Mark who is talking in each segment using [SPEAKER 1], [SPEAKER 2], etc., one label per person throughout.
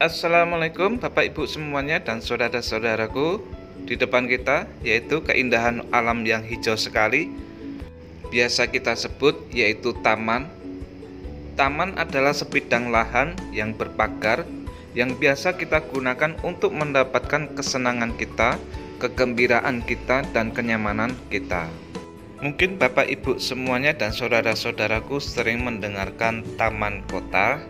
[SPEAKER 1] Assalamualaikum Bapak Ibu semuanya dan saudara-saudaraku. Di depan kita yaitu keindahan alam yang hijau sekali, biasa kita sebut yaitu taman. Taman adalah sebidang lahan yang berpagar yang biasa kita gunakan untuk mendapatkan kesenangan kita, kegembiraan kita, dan kenyamanan kita. Mungkin Bapak Ibu semuanya dan saudara-saudaraku sering mendengarkan taman kota.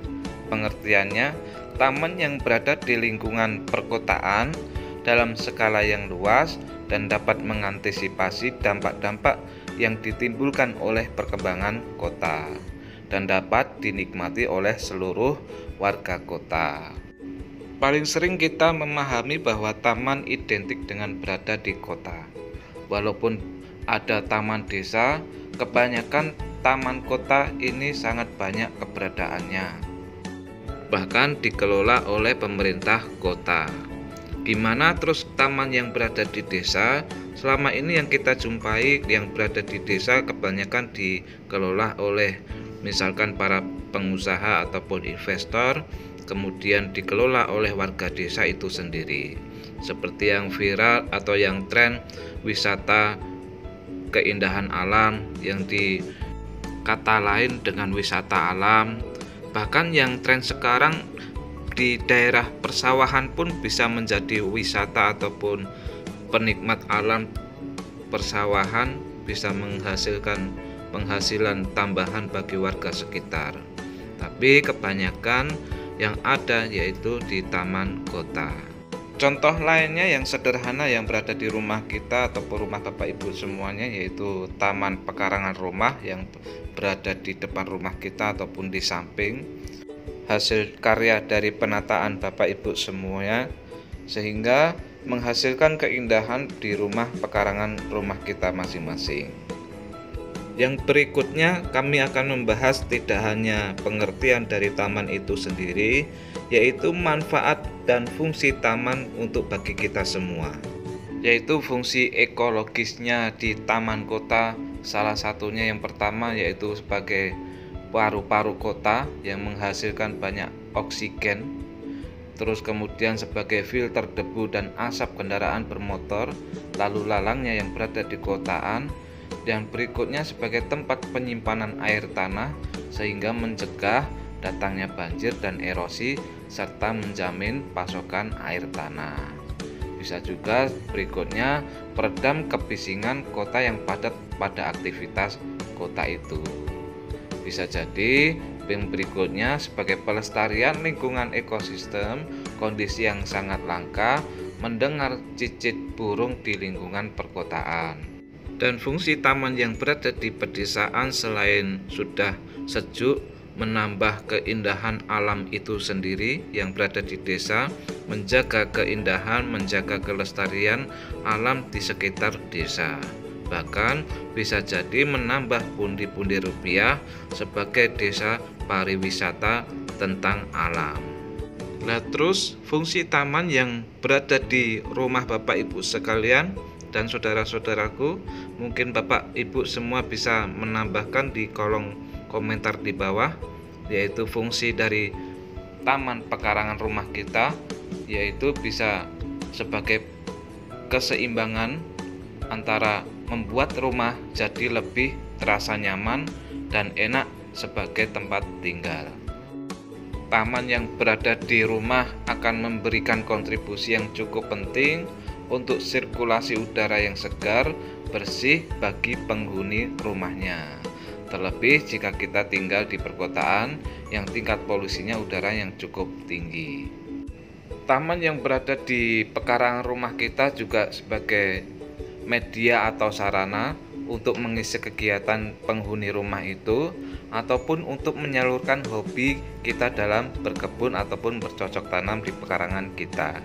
[SPEAKER 1] Pengertiannya, taman yang berada di lingkungan perkotaan dalam skala yang luas dan dapat mengantisipasi dampak-dampak yang ditimbulkan oleh perkembangan kota dan dapat dinikmati oleh seluruh warga kota. Paling sering kita memahami bahwa taman identik dengan berada di kota. Walaupun ada taman desa, kebanyakan taman kota ini sangat banyak keberadaannya, bahkan dikelola oleh pemerintah kota. Gimana terus taman yang berada di desa? Selama ini yang kita jumpai yang berada di desa kebanyakan dikelola oleh misalkan para pengusaha ataupun investor, kemudian dikelola oleh warga desa itu sendiri. Seperti yang viral atau yang tren wisata keindahan alam yang dikata lain dengan wisata alam. Bahkan yang tren sekarang di daerah persawahan pun bisa menjadi wisata ataupun penikmat alam persawahan, bisa menghasilkan penghasilan tambahan bagi warga sekitar. Tapi kebanyakan yang ada yaitu di taman kota. Contoh lainnya yang sederhana yang berada di rumah kita ataupun rumah Bapak Ibu semuanya yaitu taman pekarangan rumah yang berada di depan rumah kita ataupun di samping, hasil karya dari penataan Bapak Ibu semuanya, sehingga menghasilkan keindahan di rumah pekarangan rumah kita masing-masing. Yang berikutnya kami akan membahas tidak hanya pengertian dari taman itu sendiri, yaitu manfaat dan fungsi taman untuk bagi kita semua. Yaitu fungsi ekologisnya di taman kota, salah satunya yang pertama yaitu sebagai paru-paru kota yang menghasilkan banyak oksigen. Terus kemudian sebagai filter debu dan asap kendaraan bermotor lalu lalangnya yang berada di kotaan. Dan berikutnya sebagai tempat penyimpanan air tanah sehingga mencegah datangnya banjir dan erosi serta menjamin pasokan air tanah. Bisa juga berikutnya peredam kebisingan kota yang padat pada aktivitas kota itu. Bisa jadi yang berikutnya sebagai pelestarian lingkungan ekosistem, kondisi yang sangat langka mendengar cicit burung di lingkungan perkotaan. Dan fungsi taman yang berada di pedesaan selain sudah sejuk, menambah keindahan alam itu sendiri yang berada di desa, menjaga keindahan, menjaga kelestarian alam di sekitar desa. Bahkan bisa jadi menambah pundi-pundi rupiah sebagai desa pariwisata tentang alam. Nah, terus fungsi taman yang berada di rumah Bapak Ibu sekalian dan saudara-saudaraku, mungkin Bapak Ibu semua bisa menambahkan di kolom komentar di bawah, yaitu fungsi dari taman pekarangan rumah kita, yaitu bisa sebagai keseimbangan antara membuat rumah jadi lebih terasa nyaman dan enak sebagai tempat tinggal. Taman yang berada di rumah akan memberikan kontribusi yang cukup penting untuk sirkulasi udara yang segar, bersih bagi penghuni rumahnya. Terlebih jika kita tinggal di perkotaan yang tingkat polusinya udara yang cukup tinggi. Taman yang berada di pekarangan rumah kita juga sebagai media atau sarana untuk mengisi kegiatan penghuni rumah itu ataupun untuk menyalurkan hobi kita dalam berkebun ataupun bercocok tanam di pekarangan kita.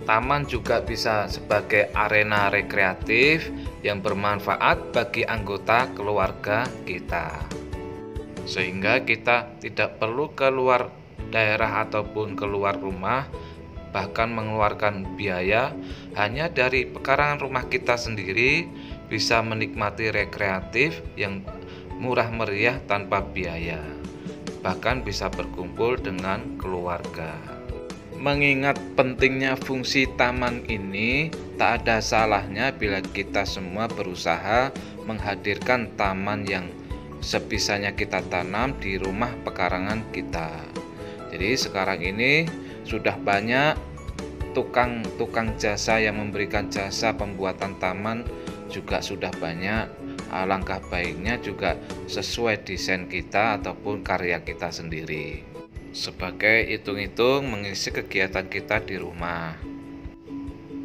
[SPEAKER 1] Taman juga bisa sebagai arena rekreatif yang bermanfaat bagi anggota keluarga kita, sehingga kita tidak perlu keluar daerah ataupun keluar rumah, bahkan mengeluarkan biaya. Hanya dari pekarangan rumah kita sendiri bisa menikmati rekreatif yang murah meriah tanpa biaya, bahkan bisa berkumpul dengan keluarga. Mengingat pentingnya fungsi taman ini, tak ada salahnya bila kita semua berusaha menghadirkan taman yang sebisanya kita tanam di rumah pekarangan kita. Jadi sekarang ini sudah banyak tukang jasa yang memberikan jasa pembuatan taman juga sudah banyak. Alangkah baiknya juga sesuai desain kita ataupun karya kita sendiri, sebagai hitung-hitung mengisi kegiatan kita di rumah.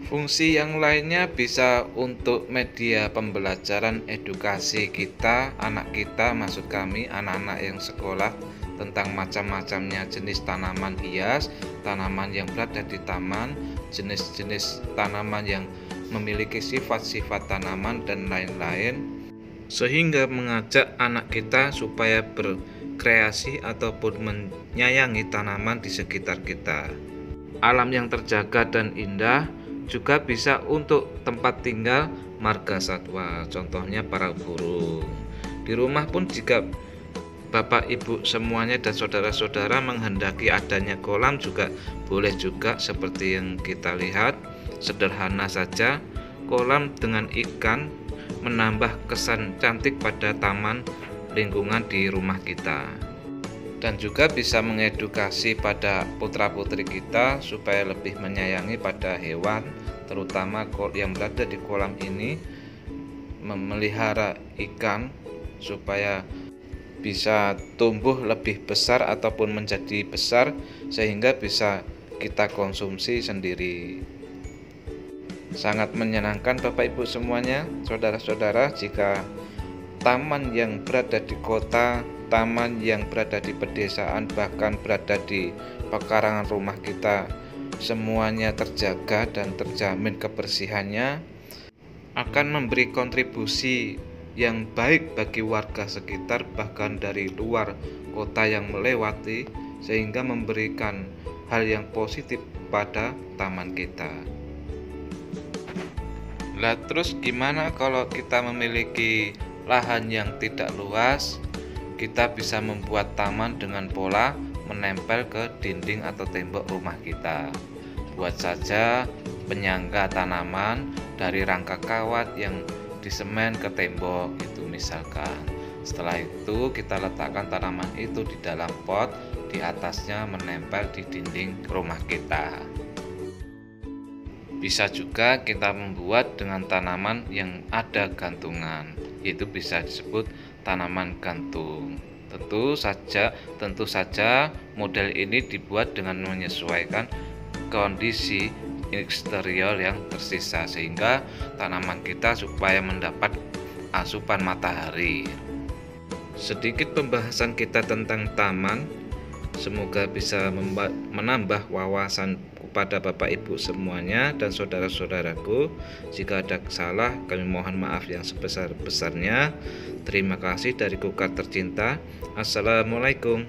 [SPEAKER 1] Fungsi yang lainnya bisa untuk media pembelajaran edukasi kita, anak kita, maksud kami anak-anak yang sekolah, tentang macam-macamnya jenis tanaman hias, tanaman yang berada di taman, jenis-jenis tanaman yang memiliki sifat-sifat tanaman dan lain-lain, sehingga mengajak anak kita supaya berkreasi ataupun menyayangi tanaman di sekitar kita. Alam yang terjaga dan indah juga bisa untuk tempat tinggal marga satwa, contohnya para burung. Di rumah pun jika Bapak Ibu semuanya dan saudara-saudara menghendaki adanya kolam juga boleh juga, seperti yang kita lihat, sederhana saja kolam dengan ikan menambah kesan cantik pada taman lingkungan di rumah kita, dan juga bisa mengedukasi pada putra-putri kita supaya lebih menyayangi pada hewan, terutama yang berada di kolam ini, memelihara ikan supaya bisa tumbuh lebih besar ataupun menjadi besar sehingga bisa kita konsumsi sendiri. Sangat menyenangkan Bapak Ibu semuanya, saudara-saudara, jika taman yang berada di kota, taman yang berada di pedesaan, bahkan berada di pekarangan rumah kita, semuanya terjaga dan terjamin kebersihannya, akan memberi kontribusi yang baik bagi warga sekitar, bahkan dari luar kota yang melewati, sehingga memberikan hal yang positif pada taman kita. Lah terus gimana kalau kita memiliki lahan yang tidak luas? Kita bisa membuat taman dengan pola menempel ke dinding atau tembok rumah kita. Buat saja penyangga tanaman dari rangka kawat yang disemen ke tembok itu misalkan. Setelah itu kita letakkan tanaman itu di dalam pot, di atasnya menempel di dinding rumah kita. Bisa juga kita membuat dengan tanaman yang ada gantungan, yaitu bisa disebut tanaman gantung. Tentu saja model ini dibuat dengan menyesuaikan kondisi eksterior yang tersisa, sehingga tanaman kita supaya mendapat asupan matahari. Sedikit pembahasan kita tentang taman, semoga bisa menambah wawasan kepada Bapak Ibu semuanya dan saudara-saudaraku. Jika ada salah, kami mohon maaf yang sebesar-besarnya. Terima kasih dari Kukar tercinta. Assalamualaikum.